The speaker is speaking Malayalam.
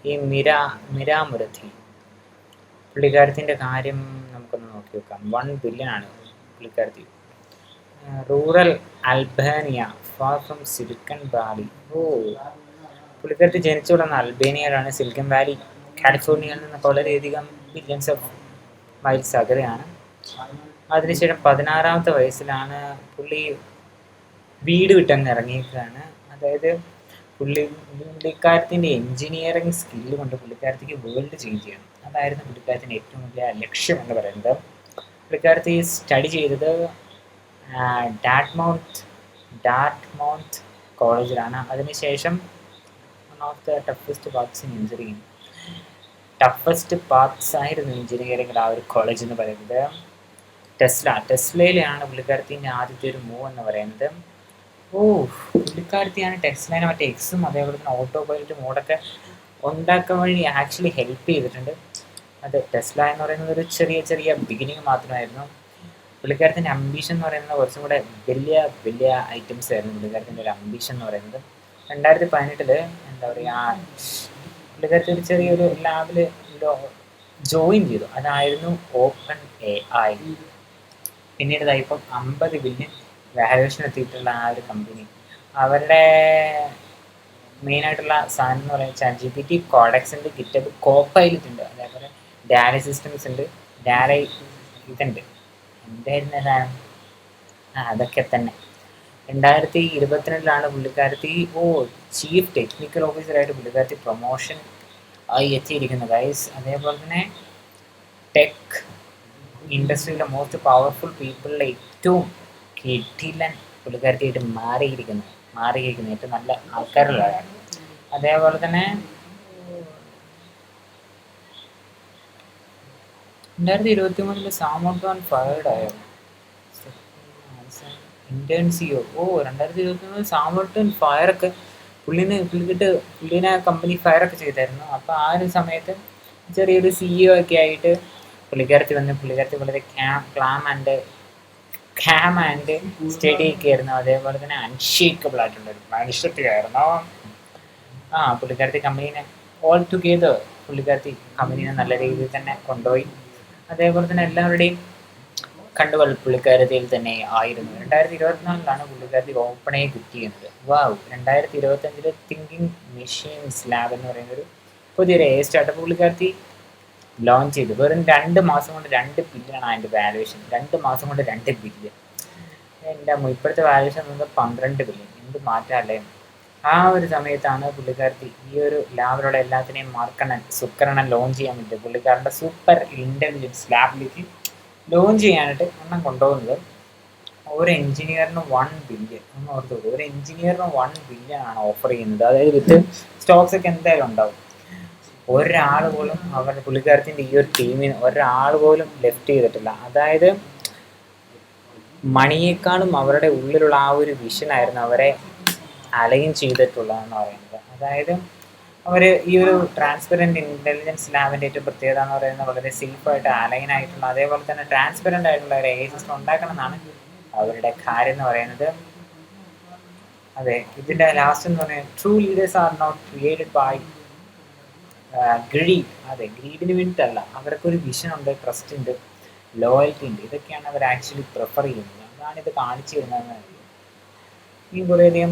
ഈ മിര മുരഥി പുള്ളിക്കാരത്തിൻ്റെ കാര്യം നമുക്കൊന്ന് നോക്കി നോക്കാം. 1 ബില്യൺ ആണ് പുള്ളിക്കാരത്തി. Rural Albania, far from Silicon Valley. പുള്ളിക്കാരത്തി ജനിച്ചു വളർന്ന അൽബേനിയയിലാണ്. സിലിക്കൺ വാലി കാലിഫോർണിയയിൽ നിന്നൊക്കെ വളരെയധികം ബില്യൺസ് ഓഫ് മൈൽസ് അകലെയാണ്. അതിനുശേഷം 16-ാമത്തെ വയസ്സിലാണ് പുള്ളി വീട് വിട്ടങ്ങ് ഇറങ്ങിയിരിക്കുകയാണ്. അതായത് പുള്ളിക്കാരത്തിൻ്റെ എൻജിനീയറിങ് സ്കില്ല് കൊണ്ട് പുള്ളിക്കാരത്തിക്ക് വേൾഡ് ചേഞ്ച് ചെയ്യണം. അതായിരുന്നു പുള്ളിക്കാരത്തിൻ്റെ ഏറ്റവും വലിയ ലക്ഷ്യം എന്ന് പറയുന്നത്. പുള്ളിക്കാരത്തി സ്റ്റഡി ചെയ്തത് ഡാർട്ട്മൗത്ത് കോളേജിലാണ്. അതിനുശേഷം one of the toughest parts ആയിരുന്നു എഞ്ചിനീയറിംഗിൽ ആ ഒരു കോളേജ് എന്ന് പറയുന്നത്. ടെസ്ലയിലാണ് പുള്ളിക്കാരത്തിൻ്റെ ആദ്യത്തെ ഒരു മൂവ് എന്ന് പറയുന്നത്. പുള്ളിക്കാരത്തിയാണ് ടെസ്ലയിനെ മറ്റേ എക്സും അതേപോലെ തന്നെ ഓട്ടോ പൈലറ്റ് മോഡൊക്കെ ഉണ്ടാക്കാൻ വഴി ആക്ച്വലി ഹെൽപ്പ് ചെയ്തിട്ടുണ്ട്. അത് ടെസ്ല എന്ന് പറയുന്നത് ഒരു ചെറിയ ബിഗിനിങ് മാത്രമായിരുന്നു. പുള്ളിക്കാരത്തിൻ്റെ അംബീഷൻ എന്ന് പറയുന്നത് കുറച്ചും കൂടെ വലിയ ഐറ്റംസ് ആയിരുന്നു പുള്ളിക്കാരത്തിൻ്റെ ഒരു അംബീഷൻ എന്ന് പറയുന്നത്. 2018 എന്താ പറയുക, പുള്ളിക്കാരത്തി ഒരു ചെറിയൊരു ലാബിൽ ജോയിൻ ചെയ്തു. അതായിരുന്നു ഓപ്പൺ AI. പിന്നീട് ഇപ്പം 50 ബില്യൺ വാല്യൂഷൻ എത്തിയിട്ടുള്ള ആ ഒരു കമ്പനി. അവരുടെ മെയിനായിട്ടുള്ള സാധനം എന്ന് പറയുന്നത് ChatGPT, കോഡെക്സ് ഉണ്ട്, ഗിറ്റബ്, കോപ്പൈലറ്റ് ഉണ്ട്, അതേപോലെ ഡാലി സിസ്റ്റംസ് ഉണ്ട്, ഇതുണ്ട്. എന്തായിരുന്നു സാധനം? അതൊക്കെ തന്നെ. 2022 പുള്ളിക്കാരത്തി ചീഫ് ടെക്നിക്കൽ ഓഫീസറായിട്ട് പുള്ളിക്കാരത്തി പ്രൊമോഷൻ ആയി എത്തിയിരിക്കുന്നു ഗൈസ്. അതേപോലെ തന്നെ ടെക് ഇൻഡസ്ട്രിയിലെ മോസ്റ്റ് പവർഫുൾ പീപ്പിളിലെ ഏറ്റവും കിടിലൻ പുള്ളിക്കാരത്തിയായിട്ട് മാറിയിരിക്കുന്നു ഏറ്റവും നല്ല ആൾക്കാരുള്ളതാണ്. അതേപോലെ തന്നെ 2023 സാമോൺ ഫയർഡ് ആയോ ഇന്ത്യൻ CEO? 2023 സാമോൺ ഫയറൊക്കെ പുള്ളിനെ കമ്പനി ഫയറൊക്കെ ചെയ്തായിരുന്നു. അപ്പോൾ ആ ഒരു സമയത്ത് ചെറിയൊരു CEO ഒക്കെ ആയിട്ട് പുള്ളിക്കാരത്തി വളരെ കാം ആൻഡ് സ്റ്റഡി ഒക്കെ ആയിരുന്നു. അതേപോലെ തന്നെ അൺഷേക്കബിൾ ആയിട്ടുള്ളൊരു മനുഷ്യത്വമായിരുന്നു. പുള്ളിക്കാരത്തി കമ്പനീനെ ഓൾ ടുഗെദർ പുള്ളിക്കാരത്തി കമ്പനീനെ നല്ല രീതിയിൽ തന്നെ കൊണ്ടുപോയി. അതേപോലെ തന്നെ എല്ലാവരുടെയും കണ്ണുകൾ പുള്ളിക്കാരത്തിയിൽ തന്നെ ആയിരുന്നു. 2024 പുള്ളിക്കാരത്തി ഓപ്പൺ AI ക്വിറ്റ് ചെയ്യുന്നത്. 2025 തിങ്കിങ് മെഷീൻസ് ലാബ് എന്ന് പറയുന്നൊരു പുതിയൊരു AI സ്റ്റാർട്ടപ്പ് പുള്ളിക്കാരത്തി ലോഞ്ച് ചെയ്തു. വെറും 2 മാസം കൊണ്ട് 2 ബില്യൺ അതിൻ്റെ വാല്യൂഷൻ. 2 മാസം കൊണ്ട് 2 ബില്യൺ. ഇപ്പോഴത്തെ വാല്യൂഷൻ എന്നത് 12 ബില്യൺ. എന്ത് മാറ്റാല്ലേ? ആ ഒരു സമയത്താണ് പുള്ളിക്കാരത്തി ഈ ഒരു ലാബിലുള്ള എല്ലാത്തിനെയും സുക്കരണൻ ലോഞ്ച് ചെയ്യാൻ വേണ്ടി പുള്ളിക്കാരൻ്റെ സൂപ്പർ ഇൻ്റലിജൻസ് ലാബിലേക്ക് ലോഞ്ച് ചെയ്യാനായിട്ട് കൊണ്ടുപോകുന്നത്. ഒരു എഞ്ചിനീയറിന് 1 ബില്യൺ ഒന്ന് ഓർത്ത് നോക്കും. ഒരു എഞ്ചിനീയറിന് 1 ബില്യൺ ആണ് ഓഫർ ചെയ്യുന്നത്. അതായത് വിത്ത് സ്റ്റോക്സ് ഒക്കെ എന്തായാലും ഉണ്ടാവും. ഒരാൾ പോലും പുള്ളിക്കാരത്തിൻ്റെ ഈ ഒരു ടീമിന് ഒരാൾ പോലും ലെഫ്റ്റ് ചെയ്തിട്ടില്ല. അതായത് മണിയേക്കാളും അവരുടെ ഉള്ളിലുള്ള ആ ഒരു വിഷനായിരുന്നു അവരെ അലൈൻ ചെയ്തിട്ടുള്ളതെന്ന് പറയുന്നത്. അതായത് അവർ ഈ ഒരു ട്രാൻസ്പെറൻറ്റ് ഇൻ്റലിജൻസ് ലാബിൻ്റെ ഏറ്റവും പ്രത്യേകത എന്ന് പറയുന്നത് വളരെ സേഫായിട്ട് അലൈൻ ആയിട്ടുള്ള അതേപോലെ തന്നെ ട്രാൻസ്പെറൻ്റ് ആയിട്ടുള്ള ഒരു AI സിസ്റ്റം ഉണ്ടാക്കണം എന്നാണ് അവരുടെ കാര്യം എന്ന് പറയുന്നത്. അതെ, ഇതിൻ്റെ ലാസ്റ്റ് എന്ന് പറയുന്നത് true leaders are not created by greed. അതെ, ഗ്രീഡിന് വേണ്ടിയിട്ടല്ല. അവർക്കൊരു വിഷൻ ഉണ്ട്, ട്രസ്റ്റ് ഉണ്ട്, ലോയൽറ്റി ഉണ്ട്. ഇതൊക്കെയാണ് അവർ ആക്ച്വലി പ്രിഫർ ചെയ്യുന്നത്. അതാണ് ഇത് കാണിച്ചു തരുന്നതെന്ന്. ഈ കുറേയധികം